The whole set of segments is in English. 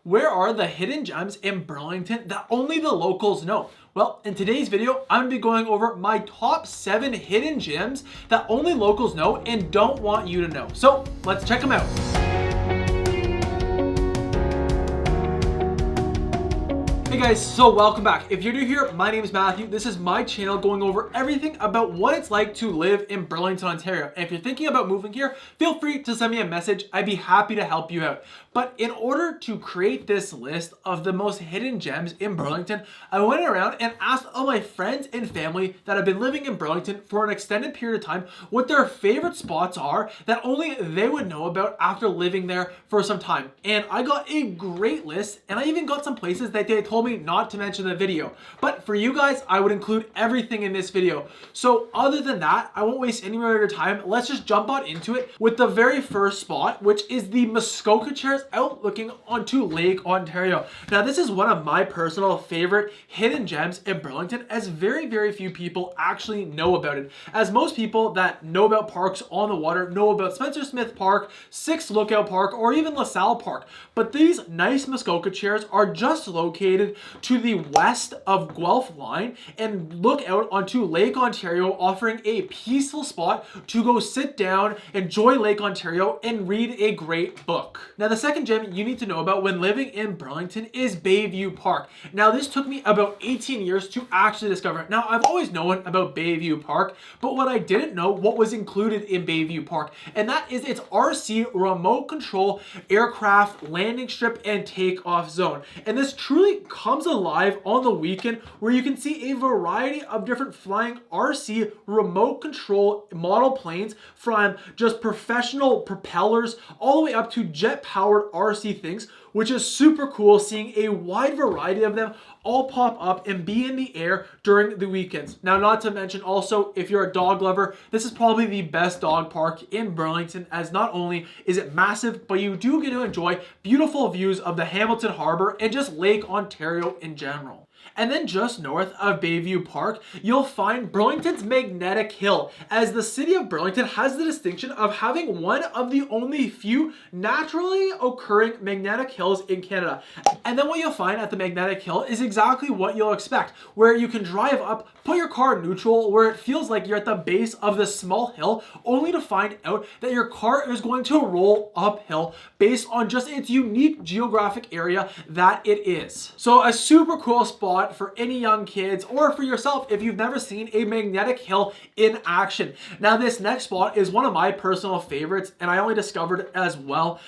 Where are the hidden gems in Burlington that only the locals know? Well, in today's video, I'm going to be going over my top 7 hidden gems that only locals know and don't want you to know. So let's check them out. Hey guys, so welcome back. If you're new here, my name is Matthew. This is my channel going over everything about what it's like to live in Burlington, Ontario. And if you're thinking about moving here, feel free to send me a message. I'd be happy to help you out. But in order to create this list of the most hidden gems in Burlington, I went around and asked all my friends and family that have been living in Burlington for an extended period of time what their favorite spots are that only they would know about after living there for some time. And I got a great list, and I even got some places that they told me not to mention in the video. But for you guys, I would include everything in this video. So other than that, I won't waste any more of your time. Let's just jump on into it with the very first spot, which is the Muskoka chairs out looking onto Lake Ontario. Now, this is one of my personal favorite hidden gems in Burlington, as very few people actually know about it. As most people that know about parks on the water know about Spencer Smith Park, Six Lookout Park, or even LaSalle Park. But these nice Muskoka chairs are just located to the west of Guelph Line and look out onto Lake Ontario, offering a peaceful spot to go sit down, enjoy Lake Ontario, and read a great book. Now, the second gem you need to know about when living in Burlington is BAYVIEW Park. Now, this took me about 18 years to actually discover it. Now, I've always known about BAYVIEW Park, but what I didn't know what was included in BAYVIEW Park, and that is its RC remote control aircraft landing strip and takeoff zone. And this truly comes alive on the weekend, where you can see a variety of different flying RC remote control model planes, from just professional propellers all the way up to jet powered RC things, which is super cool seeing a wide variety of them all pop up and be in the air during the weekends. Now, not to mention also, if you're a dog lover, this is probably the best dog park in Burlington, as not only is it massive, but you do get to enjoy beautiful views of the Hamilton Harbor and just Lake Ontario in general. And then just north of BAYVIEW Park, you'll find Burlington's Magnetic Hill, as the city of Burlington has the distinction of having one of the only few naturally occurring magnetic hills in Canada. And then what you'll find at the Magnetic Hill is exactly what you'll expect, where you can drive up, put your car in neutral, where it feels like you're at the base of this small hill, only to find out that your car is going to roll uphill based on just its unique geographic area that it is. So a super cool spot for any young kids, or for yourself if you've never seen a magnetic hill in action. Now, this next spot is one of my personal favorites, and I only discovered it as well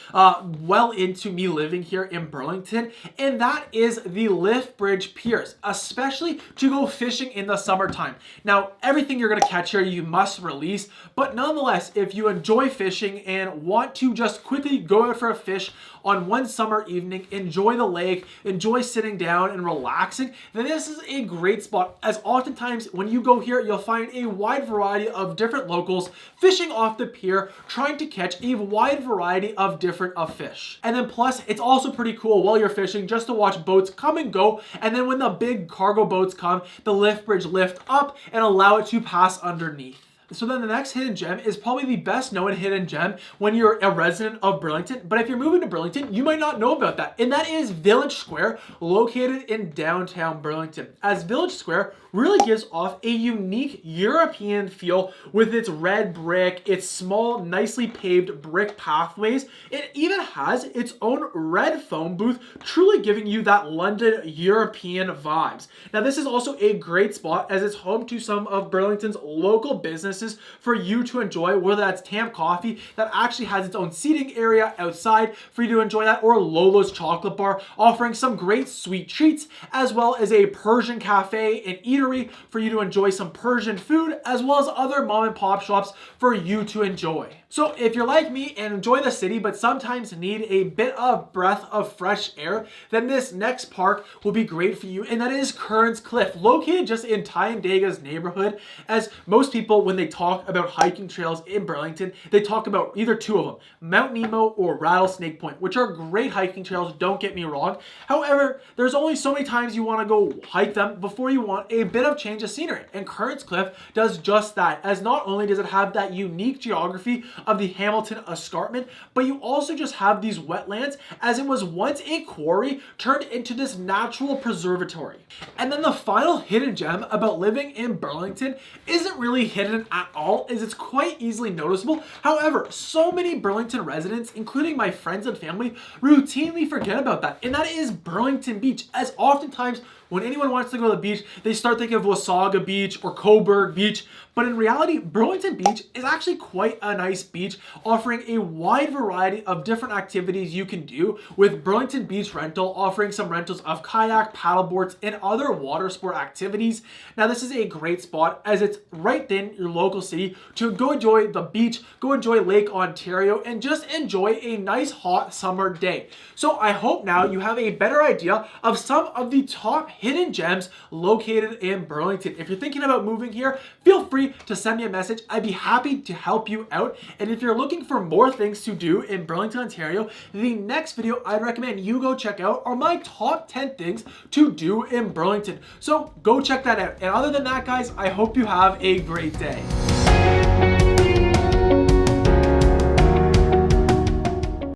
into me living here in Burlington, and that is the Lift Bridge Piers, especially to go fishing in the summertime. Now, everything you're going to catch here you must release, but nonetheless, if you enjoy fishing and want to just quickly go out for a fish on one summer evening, enjoy the lake, enjoy sitting down and relaxing, then this is a great spot, as oftentimes when you go here, you'll find a wide variety of different locals fishing off the pier, trying to catch a wide variety of different fish. And then plus, it's also pretty cool while you're fishing just to watch boats come and go, and then when the big cargo boats come, the lift bridge lift up and allow it to pass underneath. So then the next hidden gem is probably the best known hidden gem when you're a resident of Burlington, but if you're moving to Burlington, you might not know about that, and that is Village Square, located in downtown Burlington. As Village Square really gives off a unique European feel with its red brick, its small, nicely paved brick pathways. It even has its own red phone booth, truly giving you that London European vibes. Now, this is also a great spot, as it's home to some of Burlington's local businesses for you to enjoy, whether that's Tamp Coffee, that actually has its own seating area outside for you to enjoy that, or Lolo's Chocolate Bar, offering some great sweet treats, as well as a Persian cafe and eatery for you to enjoy some Persian food, as well as other mom and pop shops for you to enjoy. So if you're like me and enjoy the city, but sometimes need a bit of breath of fresh air, then this next park will be great for you, and that is KERNCLIFF, located just in Tyandega's neighborhood. As most people, when they talk about hiking trails in Burlington, they talk about either two of them, Mount Nemo or Rattlesnake Point, which are great hiking trails, don't get me wrong. However, there's only so many times you want to go hike them before you want a bit of change of scenery, and KERNCLIFF does just that, as not only does it have that unique geography of the Hamilton Escarpment, but you also just have these wetlands as it was once a quarry turned into this natural preservatory. And then the final hidden gem about living in Burlington isn't really hidden at all, as it's quite easily noticeable. However, so many Burlington residents, including my friends and family, routinely forget about that, and that is Burlington Beach, as oftentimes when anyone wants to go to the beach, they start thinking of Wasaga Beach or Coburg Beach, but in reality, Burlington Beach is actually quite a nice beach, offering a wide variety of different activities you can do, with Burlington Beach Rental offering some rentals of kayak, paddleboards, and other water sport activities. Now, this is a great spot as it's right in your local city to go enjoy the beach, go enjoy Lake Ontario, and just enjoy a nice hot summer day. So I hope now you have a better idea of some of the top hidden gems located in Burlington. If you're thinking about moving here, feel free to send me a message. I'd be happy to help you out. And if you're looking for more things to do in Burlington, Ontario, the next video I'd recommend you go check out are my top 10 things to do in Burlington. So go check that out. And other than that, guys, I hope you have a great day.